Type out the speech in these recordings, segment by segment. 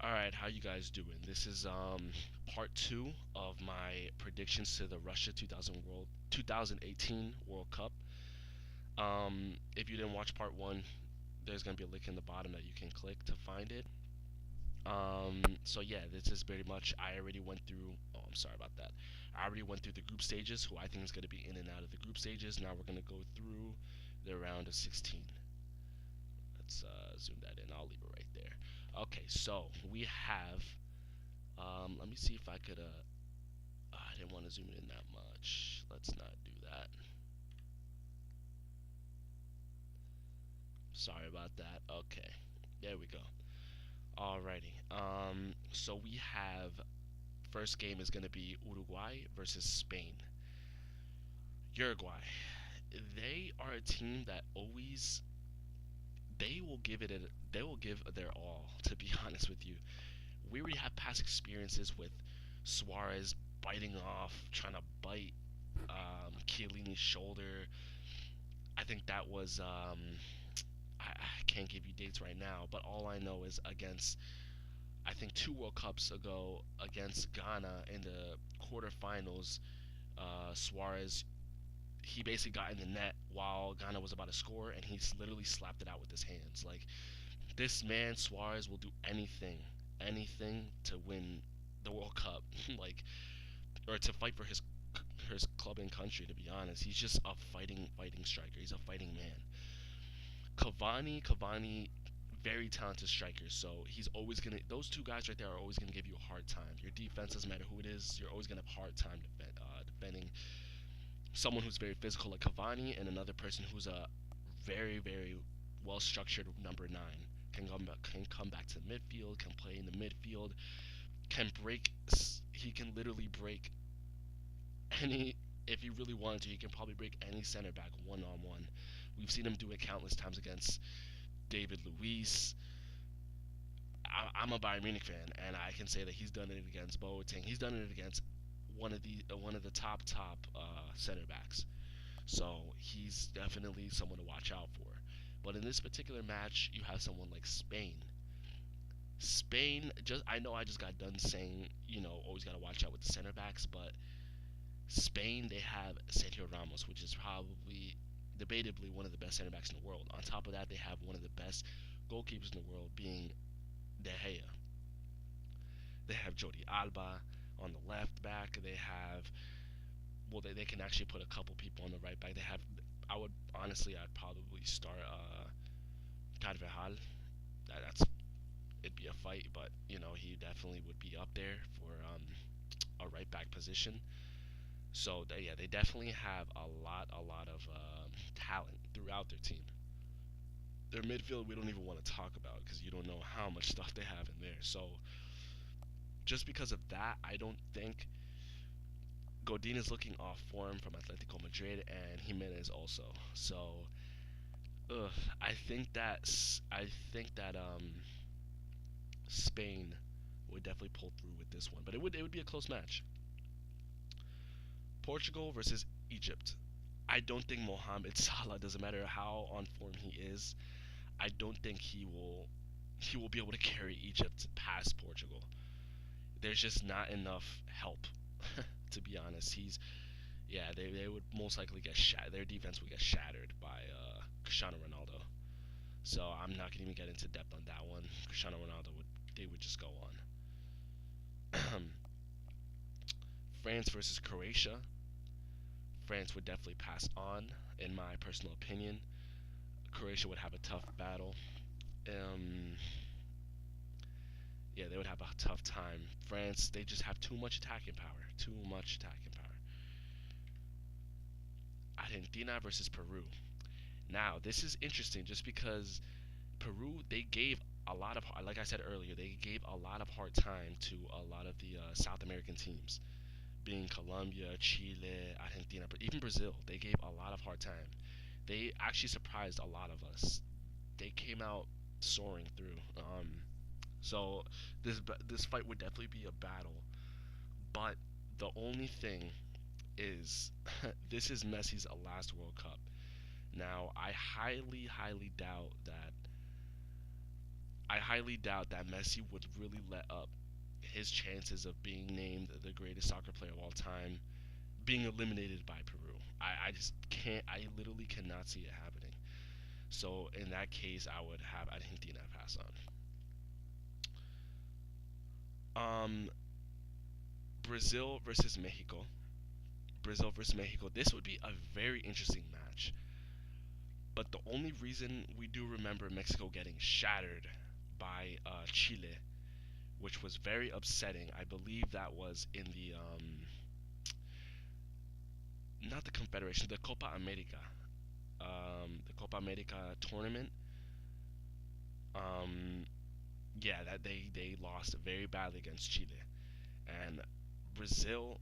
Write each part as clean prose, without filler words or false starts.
Alright, how you guys doing? This is part 2 of my predictions to the Russia 2018 World Cup. If you didn't watch part 1, there's going to be a link in the bottom that you can click to find it. So yeah, this is very much I already went through I'm sorry about that. I already went through the group stages, who I think is going to be in and out of the group stages. Now we're going to go through the round of 16. Let's zoom that in. I'll leave it right there. Okay, so we have let me see if I could I didn't want to zoom it in that much. Let's not do that. Sorry about that. Okay. There we go. Alrighty. So we have first game is gonna be Uruguay versus Spain. Uruguay. They are a team that always they will give their all, to be honest with you. We already have past experiences with Suarez biting off, trying to bite Chiellini's shoulder. I think that was I can't give you dates right now, but all I know is against I think 2 World Cups ago against Ghana in the quarterfinals, Suarez he basically got in the net while Ghana was about to score, and he literally slapped it out with his hands. Like this man Suarez will do anything to win the World Cup, like or to fight for his club and country. To be honest, he's just a fighting striker. He's a fighting man. Cavani, very talented striker. So he's always gonna. Those two guys right there are always gonna give you a hard time. Your defense doesn't matter who it is. You're always gonna have a hard time defending someone who's very physical like Cavani and another person who's a very well structured number 9. Can come back to the midfield. Can play in the midfield. Can break. He can literally break any. If he really wanted to, he can probably break any center back one on one. We've seen him do it countless times against David Luiz. I'm a Bayern Munich fan, and I can say that he's done it against Boateng. He's done it against one of the top center backs. So he's definitely someone to watch out for. But in this particular match, you have someone like Spain. Spain, just I know I just got done saying, always got to watch out with the center backs, but Spain, they have Sergio Ramos, which is probably debatably one of the best center backs in the world. On top of that, they have one of the best goalkeepers in the world, being De Gea. They have Jordi Alba on the left back. They have, well, they can actually put a couple people on the right back. They have, I'd probably start Carvajal. It'd be a fight, but he definitely would be up there for a right back position. So they definitely have a lot of talent throughout their team. Their midfield we don't even want to talk about because you don't know how much stuff they have in there. So just because of that, I don't think Godin is looking off form from Atletico Madrid, and Jimenez also. So, ugh, I think that Spain would definitely pull through with this one, but it would be a close match. Portugal versus Egypt. I don't think Mohamed Salah, doesn't matter how on form he is, I don't think he will be able to carry Egypt past Portugal. There's just not enough help, to be honest. They would most likely get shattered. Their defense would get shattered by Cristiano Ronaldo. So I'm not gonna even get into depth on that one. Cristiano Ronaldo would just go on. France versus Croatia. France would definitely pass on, in my personal opinion. Croatia would have a tough battle. Um, yeah, they would have a tough time. France, they just have too much attacking power. Too much attacking power. Argentina versus Peru. Now, this is interesting just because Peru, they gave a lot of, like I said earlier, they gave a lot of hard time to a lot of the South American teams, being Colombia, Chile, Argentina, but even Brazil. They gave a lot of hard time. They actually surprised a lot of us. They came out soaring through. So this fight would definitely be a battle, but the only thing is this is Messi's last World Cup. Now I highly doubt that I highly doubt that Messi would really let up his chances of being named the greatest soccer player of all time being eliminated by Peru. I just can't. I literally cannot see it happening. So in that case, I would have Argentina pass on. Brazil versus Mexico. Brazil versus Mexico. This would be a very interesting match. But the only reason we do remember Mexico getting shattered by Chile, which was very upsetting. I believe that was in the not the Confederation, the Copa America, the Copa America tournament. Um, yeah, that they lost very badly against Chile, and Brazil.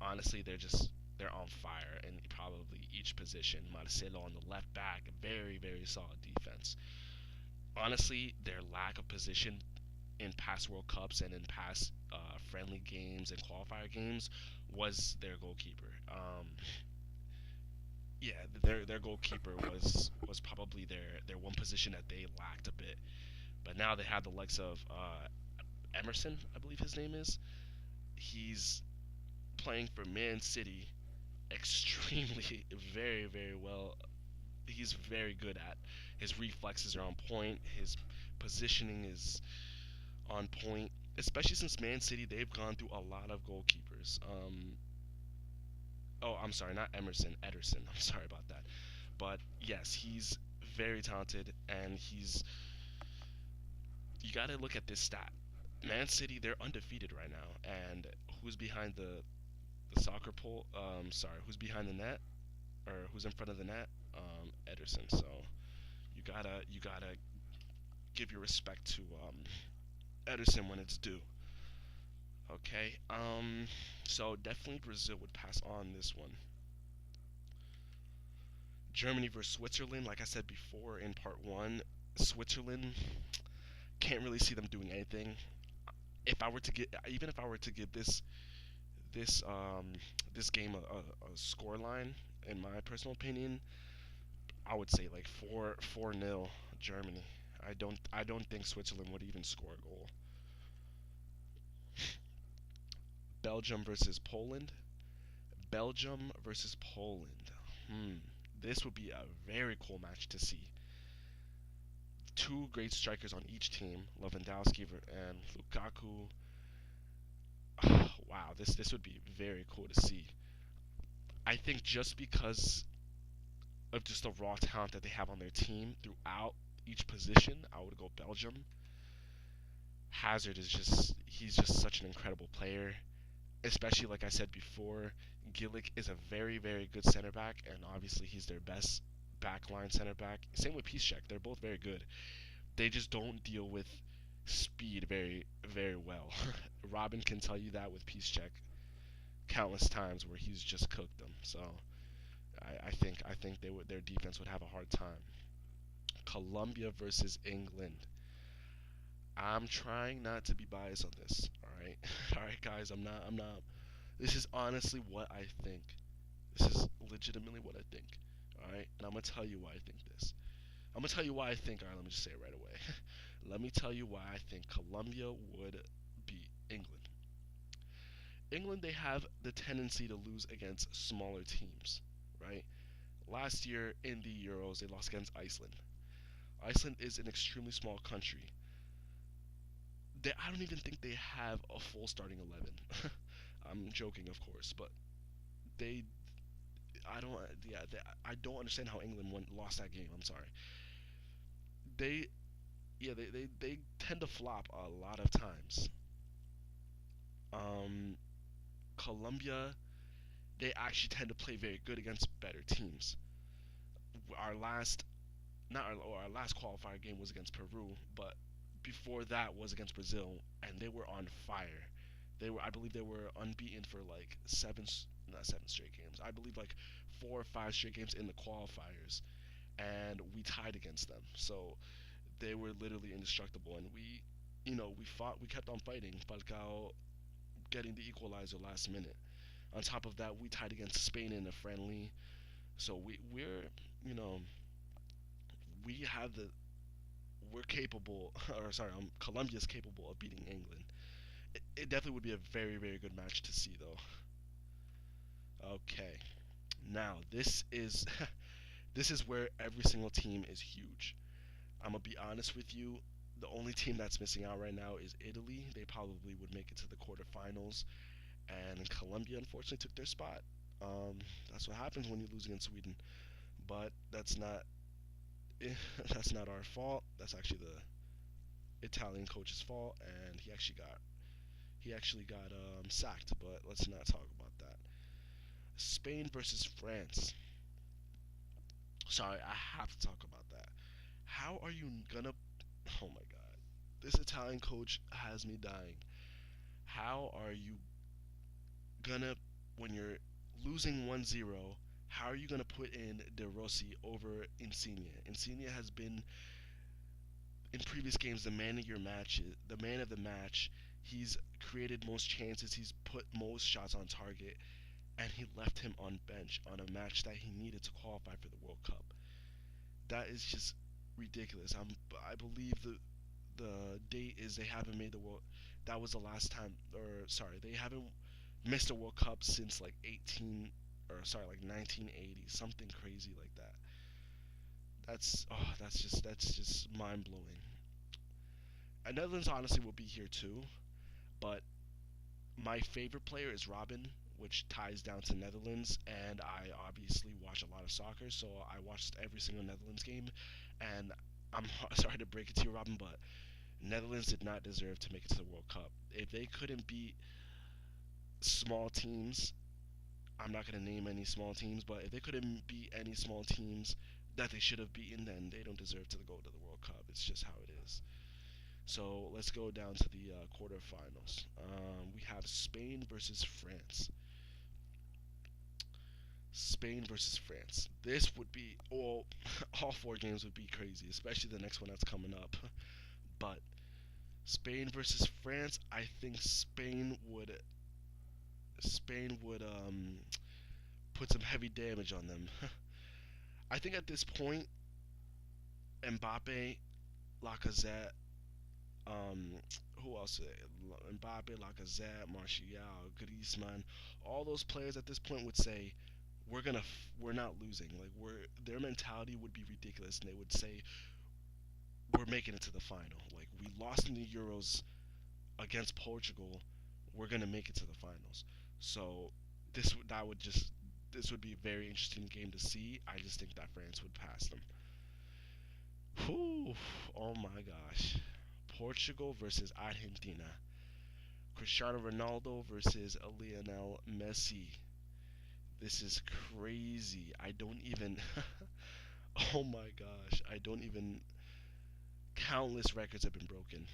Honestly, they're on fire in probably each position. Marcelo on the left back, very solid defense. Honestly, their lack of position in past World Cups and in past friendly games and qualifier games was their goalkeeper. Yeah, their goalkeeper was probably their one position that they lacked a bit. But now they have the likes of Emerson, I believe his name is. He's playing for Man City extremely, very well. He's very good at. His reflexes are on point. His positioning is on point. Especially since Man City, they've gone through a lot of goalkeepers. Oh, I'm sorry, not Emerson, Ederson. I'm sorry about that. But yes, he's very talented, and he's. You got to look at this stat. Man City, they're undefeated right now, and who's behind the soccer pole? Sorry, who's behind the net or who's in front of the net? Ederson. So you gotta give your respect to Ederson when it's due. Okay. So definitely Brazil would pass on this one. Germany versus Switzerland. Like I said before in part one, Switzerland can't really see them doing anything. If I were to get, even if I were to give this this game a score line, in my personal opinion, I would say like 4-0 Germany. I don't think Switzerland would even score a goal. Belgium versus Poland. Belgium versus Poland. This would be a very cool match to see. Two great strikers on each team, Lewandowski and Lukaku. Wow, this would be very cool to see. I think just because of just the raw talent that they have on their team throughout each position, I would go Belgium. Hazard is he's just such an incredible player. Especially like I said before, Gillick is a very good center back, and obviously he's their best backline center back. Same with Piszczek, they're both very good. They just don't deal with speed very well. Robin can tell you that with Piszczek countless times where he's just cooked them. So I think their defense would have a hard time. Colombia versus England. I'm trying not to be biased on this. All right, all right, guys. I'm not. This is honestly what I think. This is legitimately what I think. All right, and I'm gonna tell you why I think this. I'm gonna tell you why I think. All right, let me just say it right away. Let me tell you why I think Colombia would beat England. England, they have the tendency to lose against smaller teams, right? Last year in the Euros, they lost against Iceland. Iceland is an extremely small country. I don't even think they have a full starting 11. I'm joking, of course, but they, I don't, yeah, I don't understand how England lost that game. I'm sorry. They, yeah, they tend to flop a lot of times. Um, Colombia, they actually tend to play very good against better teams. Our last, not our, or our last qualifier game was against Peru, but before that was against Brazil, and they were on fire. I believe, they were unbeaten for like not 7 straight games. I believe like 4 or 5 straight games in the qualifiers, and we tied against them. So they were literally indestructible, and we fought, we kept on fighting. Falcao getting the equalizer last minute. On top of that, we tied against Spain in a friendly. So we're, you know, we have the we're capable, or sorry, Colombia's capable of beating England. It definitely would be a very, very good match to see, though. Okay, now this is this is where every single team is huge. I'm gonna be honest with you. The only team that's missing out right now is Italy. They probably would make it to the quarterfinals, and Colombia unfortunately took their spot. That's what happens when you lose against Sweden. But that's not that's not our fault. That's actually the Italian coach's fault, and he actually got sacked. But let's not talk about that. Spain versus France. Sorry, I have to talk about that. How are you gonna? Oh my God, this Italian coach has me dying. How are you gonna when you're losing 1-0? How are you gonna put in De Rossi over Insigne? Insigne has been in previous games the man of your match, the man of the match. He's created most chances. He's put most shots on target, and he left him on bench on a match that he needed to qualify for the World Cup. That is just ridiculous. I believe the date is they haven't made the world. That was the last time, or sorry, they haven't missed a World Cup since like 18, or sorry, like 1980, something crazy like that. That's just mind blowing. And Netherlands honestly will be here too, but my favorite player is Robin, which ties down to Netherlands, and I obviously watch a lot of soccer, so I watched every single Netherlands game, and I'm sorry to break it to you, Robin, but Netherlands did not deserve to make it to the World Cup. If they couldn't beat small teams, I'm not going to name any small teams, but if they couldn't beat any small teams that they should have beaten, then they don't deserve to go to the World Cup. It's just how it is. So let's go down to the quarterfinals. We have Spain versus France. Spain versus France. This would be all four games would be crazy, especially the next one that's coming up. But Spain versus France, I think Spain would put some heavy damage on them. I think at this point, Mbappe, Lacazette, um, who else? Mbappe, Lacazette, Martial, Griezmann, all those players at this point would say, we're not losing. Like their mentality would be ridiculous, and they would say, we're making it to the final. Like we lost in the Euros against Portugal, we're gonna make it to the finals. So this would be a very interesting game to see. I just think that France would pass them. Whew, oh my gosh. Portugal versus Argentina. Cristiano Ronaldo versus Lionel Messi. This is crazy. I don't even. Oh my gosh. I don't even. Countless records have been broken.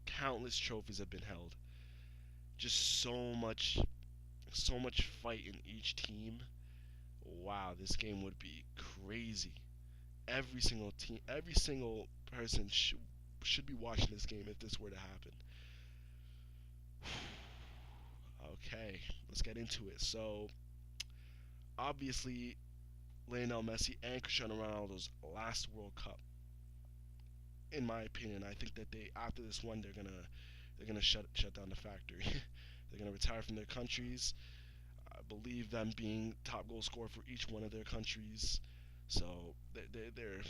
Countless trophies have been held. Just so much fight in each team. Wow, this game would be crazy. Every single team, every single person should be watching this game if this were to happen. Okay, let's get into it. So, obviously, Lionel Messi and Cristiano Ronaldo's last World Cup. In my opinion, I think that they after this one they're gonna shut down the factory. They're gonna retire from their countries. I believe them being top goal scorer for each one of their countries. So they're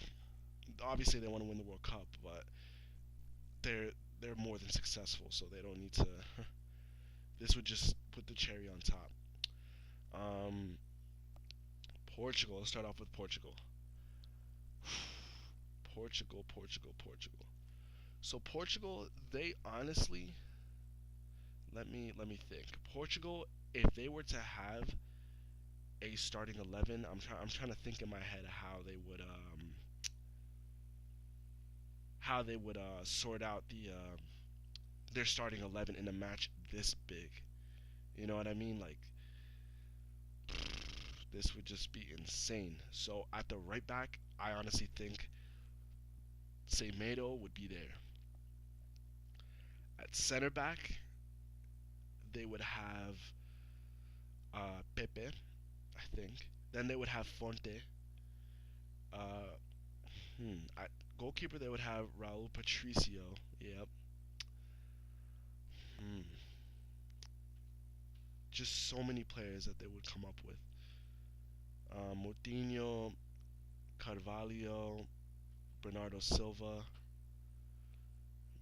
obviously they want to win the World Cup, but they're more than successful, so they don't need to. This would just put the cherry on top. Um, Portugal. Let's start off with Portugal. Portugal. So Portugal, they honestly, let me think. Portugal, if they were to have a starting 11, I'm trying to think in my head how they would sort out their starting 11 in a match this big. You know what I mean? Like this would just be insane. So at the right back, I honestly think Semedo would be there. At center back, they would have Pepe, I think. Then they would have Fonte. Uh, I, Goalkeeper, they would have Raul Patricio. Yep. Hmm. Just so many players that they would come up with. Moutinho, Carvalho, Bernardo Silva,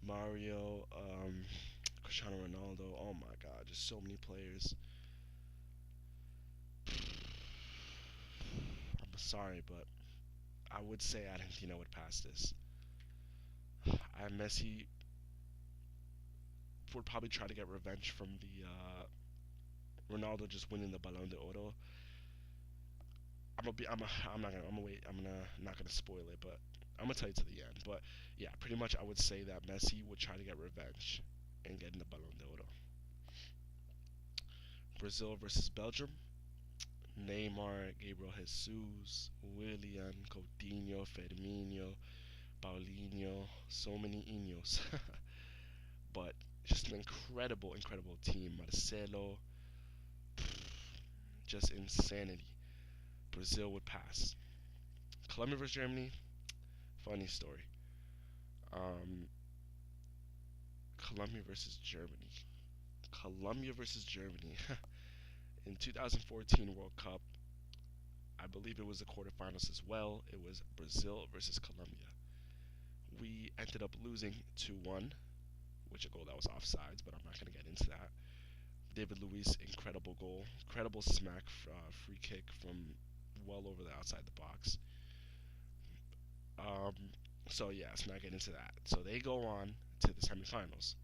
Mario, Cristiano Ronaldo. Oh my God, just so many players. I'm sorry, but I would say Argentina would pass this. Messi would probably try to get revenge from the Ronaldo just winning the Ballon d'Oro. I'm not gonna, I'm gonna wait. I'm gonna not gonna spoil it, but I'm gonna tell you to the end. But yeah, pretty much I would say that Messi would try to get revenge and get in the Ballon d'Oro. Brazil versus Belgium. Neymar, Gabriel Jesus, Willian, Coutinho, Firmino, Paulinho, so many Inos. But just an incredible, incredible team. Marcelo, just insanity. Brazil would pass. Colombia versus Germany, funny story. Um, Colombia versus Germany. Colombia versus Germany. In 2014 World Cup, I believe it was the quarterfinals as well. It was Brazil versus Colombia. We ended up losing 2-1, which a goal that was offsides, but I'm not going to get into that. David Luiz, incredible goal, incredible smack, free kick from well over the outside the box. Um, so yeah, let's not get into that. So they go on to the semifinals,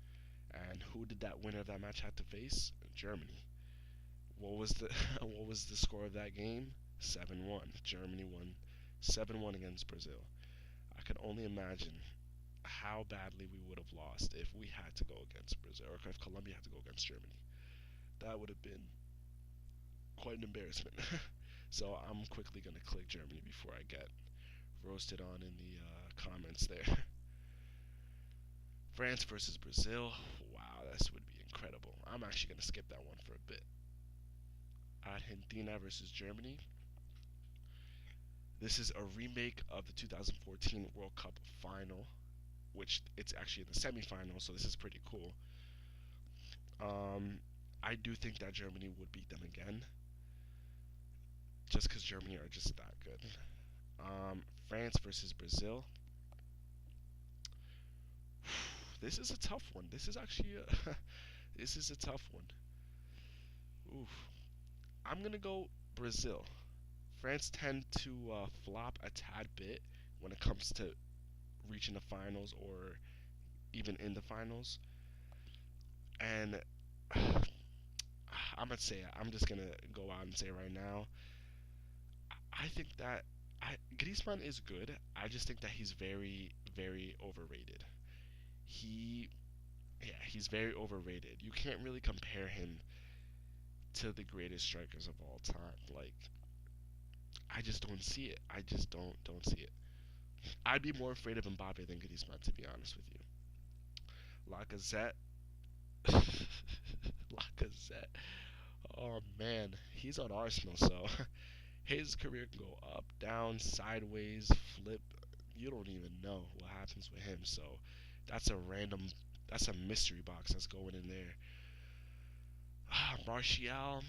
and who did that winner of that match have to face? Germany. What was the what was the score of that game? 7-1. Germany won 7-1 against Brazil. I could only imagine how badly we would have lost if we had to go against Brazil, or if Colombia had to go against Germany. That would have been quite an embarrassment. So I'm quickly going to click Germany before I get roasted on in the comments there. France versus Brazil. Wow, this would be incredible. I'm actually going to skip that one for a bit. Argentina versus Germany. This is a remake of the 2014 World Cup final, which it's actually in the semifinal, so this is pretty cool. I do think that Germany would beat them again, just because Germany are just that good. France versus Brazil. This is a tough one. This is actually this is a tough one. Oof. I'm gonna go Brazil. France tend to flop a tad bit when it comes to reaching the finals or even in the finals. And I'm gonna say it. I'm just gonna go out and say right now. I think that Griezmann is good. I just think that he's very, very overrated. He, yeah, he's very overrated. You can't really compare him to the greatest strikers of all time. Like, I just don't see it. I just don't see it. I'd be more afraid of Mbappe than Griezmann, to be honest with you. Lacazette. Lacazette. Oh man, he's on Arsenal, so his career can go up, down, sideways, flip. You don't even know what happens with him. So that's a random, that's a mystery box that's going in there. Martial.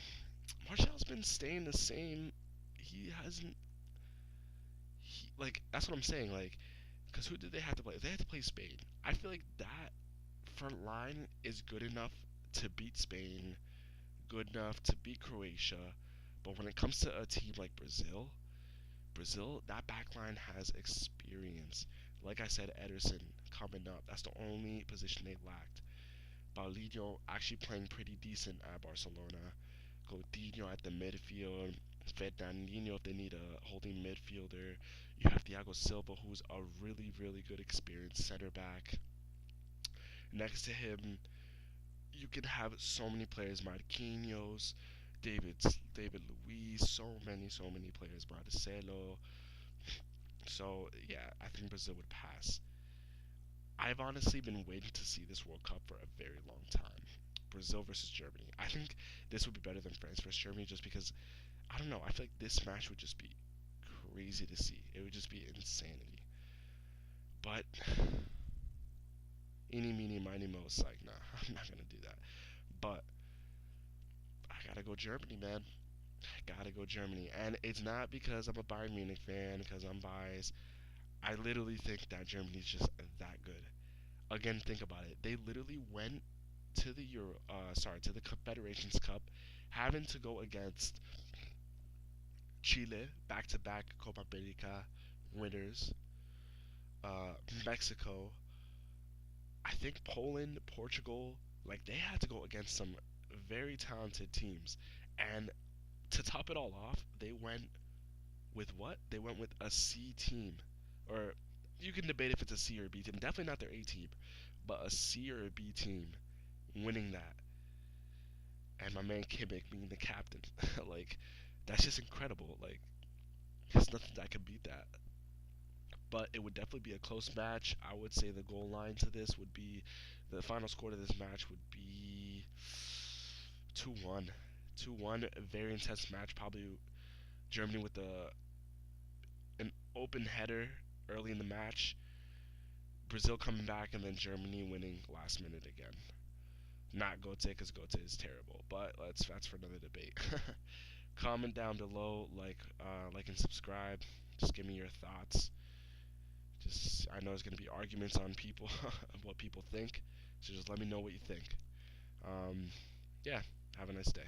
Martial's been staying the same. He hasn't. Like, that's what I'm saying. Like, because who did they have to play? They had to play Spain. I feel like that front line is good enough to beat Spain, good enough to beat Croatia. But when it comes to a team like Brazil, that back line has experience. Like I said, Ederson coming up. That's the only position they lacked. Paulinho actually playing pretty decent at Barcelona. Coutinho at the midfield. Fernandinho if they need a holding midfielder. You have Thiago Silva, who's a really, really good experienced center back. Next to him, you can have so many players. Marquinhos, David Luiz, so many players. Marcelo. So yeah, I think Brazil would pass. I've honestly been waiting to see this World Cup for a very long time. Brazil versus Germany. I think this would be better than France versus Germany just because I don't know. I feel like this match would just be crazy to see. It would just be insanity. But eeny, meeny, miny, mo, it's like, nah, I'm not gonna do that. But I gotta go Germany, man. I gotta go Germany, and it's not because I'm a Bayern Munich fan, because I'm biased. I literally think that Germany's just that good. Again, think about it. They literally went to the to the Confederations Cup, having to go against Chile, back-to-back Copa America winners, uh, Mexico, I think Poland, Portugal, like they had to go against some very talented teams. And to top it all off, they went with what? They went with a C team. Or you can debate if it's a C or a B team. Definitely not their A team, but a C or a B team winning that. And my man Kimmich being the captain. Like, that's just incredible. Like, there's nothing that can beat that. But it would definitely be a close match. I would say the goal line to this would be the final score to this match would be 2-1. 2-1, a very intense match. Probably Germany with an open header early in the match. Brazil coming back and then Germany winning last minute again. Not Gote because Gote is terrible, but that's for another debate. Comment down below, like and subscribe. Just give me your thoughts. Just I know there's gonna be arguments on people of what people think, so just let me know what you think. Um, yeah, have a nice day.